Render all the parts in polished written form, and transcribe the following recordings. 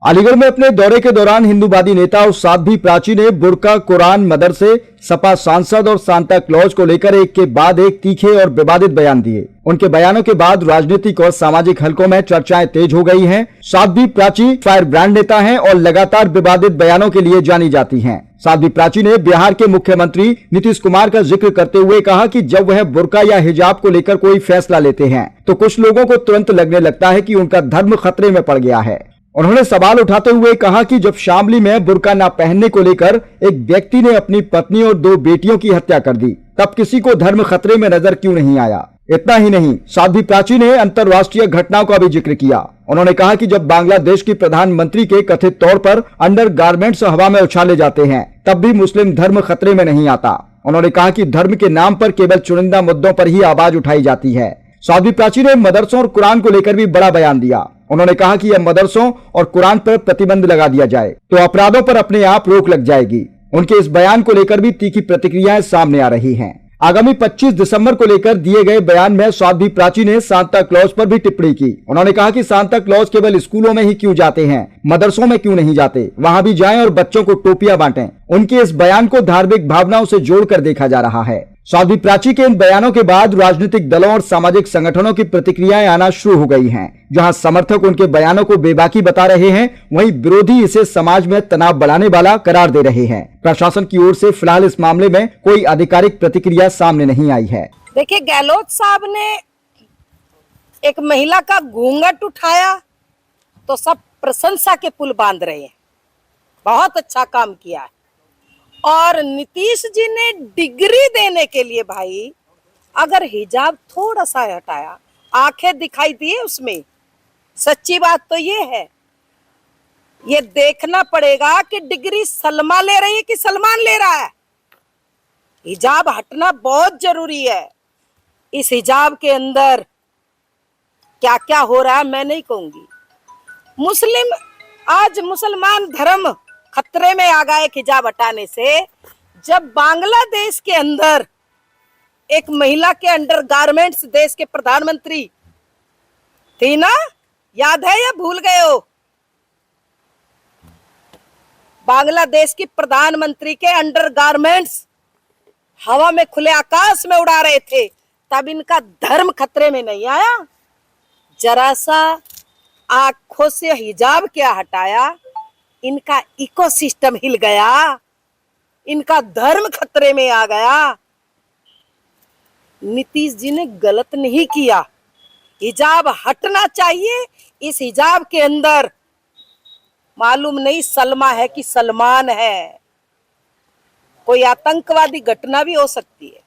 अलीगढ़ में अपने दौरे के दौरान हिंदूवादी नेता और साध्वी प्राची ने बुर्का, कुरान, मदरसे, सपा सांसद और सांता क्लॉज को लेकर एक के बाद एक तीखे और विवादित बयान दिए। उनके बयानों के बाद राजनीतिक और सामाजिक हलकों में चर्चाएं तेज हो गई हैं। साध्वी प्राची फायर ब्रांड नेता हैं और लगातार विवादित बयानों के लिए जानी जाती हैं। साध्वी प्राची ने बिहार के मुख्यमंत्री नीतीश कुमार का जिक्र करते हुए कहा कि जब वह बुर्का या हिजाब को लेकर कोई फैसला लेते हैं तो कुछ लोगों को तुरंत लगने लगता है कि उनका धर्म खतरे में पड़ गया है। उन्होंने सवाल उठाते हुए कहा कि जब शामली में बुर्का न पहनने को लेकर एक व्यक्ति ने अपनी पत्नी और 2 बेटियों की हत्या कर दी, तब किसी को धर्म खतरे में नजर क्यों नहीं आया। इतना ही नहीं, साध्वी प्राची ने अंतर्राष्ट्रीय घटनाओं का भी जिक्र किया। उन्होंने कहा कि जब बांग्लादेश की प्रधानमंत्री के कथित तौर पर अंडरगारमेंट्स हवा में उछाले जाते हैं तब भी मुस्लिम धर्म खतरे में नहीं आता। उन्होंने कहा कि धर्म के नाम पर केवल चुनिंदा मुद्दों पर ही आवाज उठाई जाती है। साध्वी प्राची ने मदरसों और कुरान को लेकर भी बड़ा बयान दिया। उन्होंने कहा कि यह मदरसों और कुरान पर प्रतिबंध लगा दिया जाए तो अपराधों पर अपने आप रोक लग जाएगी। उनके इस बयान को लेकर भी तीखी प्रतिक्रियाएं सामने आ रही हैं। आगामी 25 दिसंबर को लेकर दिए गए बयान में साध्वी प्राची ने सांता क्लॉज पर भी टिप्पणी की। उन्होंने कहा कि सांता क्लॉज केवल स्कूलों में ही क्यों जाते हैं, मदरसों में क्यों नहीं जाते, वहां भी जाएं और बच्चों को टोपियां बांटें। उनके इस बयान को धार्मिक भावनाओं से जोड़कर देखा जा रहा है। साध्वी प्राची के इन बयानों के बाद राजनीतिक दलों और सामाजिक संगठनों की प्रतिक्रियाएं आना शुरू हो गई हैं। जहां समर्थक उनके बयानों को बेबाकी बता रहे हैं, वहीं विरोधी इसे समाज में तनाव बढ़ाने वाला करार दे रहे हैं। प्रशासन की ओर से फिलहाल इस मामले में कोई आधिकारिक प्रतिक्रिया सामने नहीं आई है। देखिए, गहलोत साहब ने एक महिला का घूंघट उठाया तो सब प्रशंसा के पुल बांध रहे हैं, बहुत अच्छा काम किया है। और नीतीश जी ने डिग्री देने के लिए भाई अगर हिजाब थोड़ा सा हटाया, आंखें दिखाई दिए उसमें। सच्ची बात तो ये है, ये देखना पड़ेगा कि डिग्री सलमा ले रही है कि सलमान ले रहा है। हिजाब हटना बहुत जरूरी है। इस हिजाब के अंदर क्या क्या हो रहा है मैं नहीं कहूंगी। आज मुसलमान धर्म खतरे में आ गए हिजाब हटाने से। जब बांग्लादेश के अंदर एक महिला के अंडरगारमेंट्स देश के प्रधानमंत्री थी ना, याद है या भूल गए हो? बांग्लादेश की प्रधानमंत्री के अंडरगारमेंट्स हवा में खुले आकाश में उड़ा रहे थे, तब इनका धर्म खतरे में नहीं आया। जरा सा आंखों से हिजाब क्या हटाया, इनका इकोसिस्टम हिल गया, इनका धर्म खतरे में आ गया। नीतीश जी ने गलत नहीं किया, हिजाब हटना चाहिए। इस हिजाब के अंदर मालूम नहीं सलमा है कि सलमान है, कोई आतंकवादी घटना भी हो सकती है।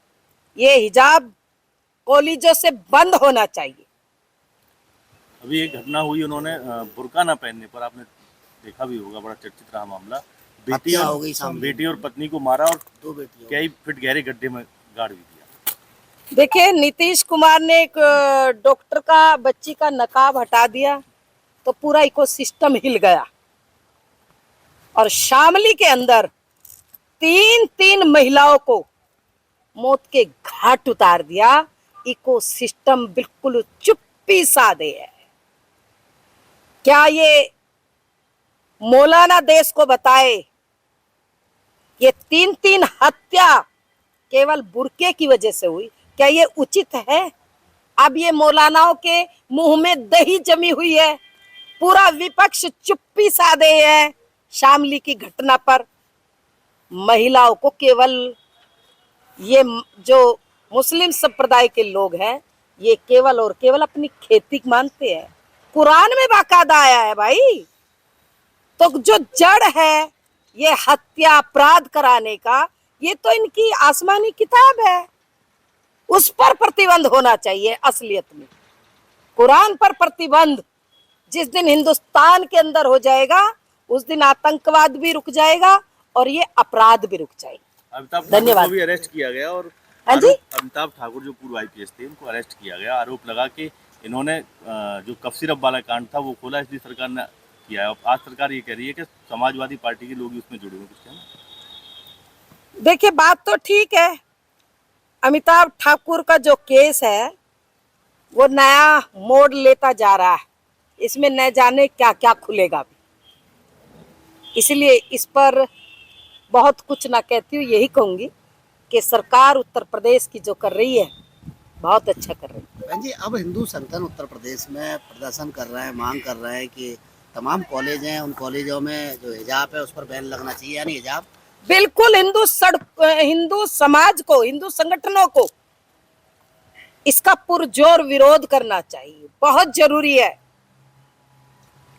ये हिजाब कॉलेजों से बंद होना चाहिए। अभी एक घटना हुई, उन्होंने बुर्का ना पहनने पर, आपने देखा भी होगा, बड़ा चर्चित रहा मामला। बेटी और पत्नी को मारा और 2 बेटियां कई फीट गहरे गड्ढे में गाड़ भी दिया। देखिए, नीतीश कुमार ने एक डॉक्टर का बच्ची का नकाब हटा दिया तो पूरा इकोसिस्टम हिल गया। और शामली के अंदर 3 महिलाओं को मौत के घाट उतार दिया। इकोसिस्टम बिल्कुल चुप्पी साधे है। क्या ये मौलाना देश को बताए ये 3 हत्या केवल बुर्के की वजह से हुई? क्या ये उचित है? अब ये मौलानाओं के मुंह में दही जमी हुई है। पूरा विपक्ष चुप्पी साधे है शामली की घटना पर। महिलाओं को केवल ये जो मुस्लिम संप्रदाय के लोग हैं, ये केवल और केवल अपनी खेती मानते हैं। कुरान में बाकायदा आया है भाई। तो जो जड़ है ये हत्या अपराध कराने का, ये तो इनकी आसमानी किताब है, उस पर प्रतिबंध होना चाहिए। असलियत में कुरान पर प्रतिबंध जिस दिन हिंदुस्तान के अंदर हो जाएगा, उस दिन आतंकवाद भी रुक जाएगा और ये अपराध भी रुक जाएगा। धन्यवाद। भी अरेस्ट किया गया और अमिताभ ठाकुर जो पूर्व IPS थे, उनको अरेस्ट किया गया। आरोप लगा कि इन्होंने जो कफ सिरप वाला कांड था वो खोला, इसलिए सरकार ने किया है। आज सरकार ये कह रही है कि समाजवादी पार्टी के लोग उसमें जुड़े हुए कुछ। देखिए, बात तो ठीक है। अमिताभ ठाकुर का जो केस है वो नया मोड़ लेता जा रहा है। इसमें न जाने क्या क्या खुलेगा भी। इसलिए इस पर बहुत कुछ ना कहती हूँ, यही कहूँगी कि सरकार उत्तर प्रदेश की जो कर रही है बहुत अच्छा कर रही है। बहन जी, अब हिंदू संगठन उत्तर प्रदेश में प्रदर्शन कर रहे हैं, मांग कर रहे हैं कि तमाम कॉलेज हैं, उन कॉलेजों में जो हिजाब है उस पर बैन लगना चाहिए, यानी हिजाब। बिल्कुल हिंदू समाज को, हिंदू संगठनों को इसका पुरजोर विरोध करना चाहिए, बहुत जरूरी है।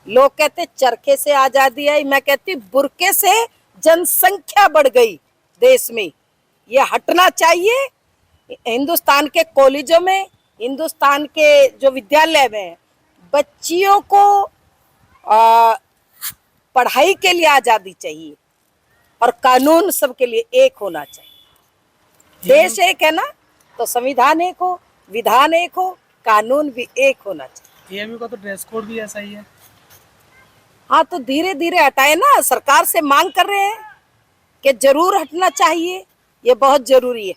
लोग कहते चरखे से आजादी आई, मैं कहती बुरके से जनसंख्या बढ़ गई देश में, ये हटना चाहिए। हिंदुस्तान के कॉलेजों में, हिंदुस्तान के जो विद्यालय में बच्चियों को पढ़ाई के लिए आजादी चाहिए और कानून सबके लिए एक होना चाहिए। देश एक है ना, तो संविधान एक हो, विधान एक हो, कानून भी एक होना चाहिए। एएमयू का तो ड्रेस कोड भी ऐसा ही है। हाँ, तो धीरे धीरे हटाए ना, सरकार से मांग कर रहे हैं कि जरूर हटना चाहिए, ये बहुत जरूरी है।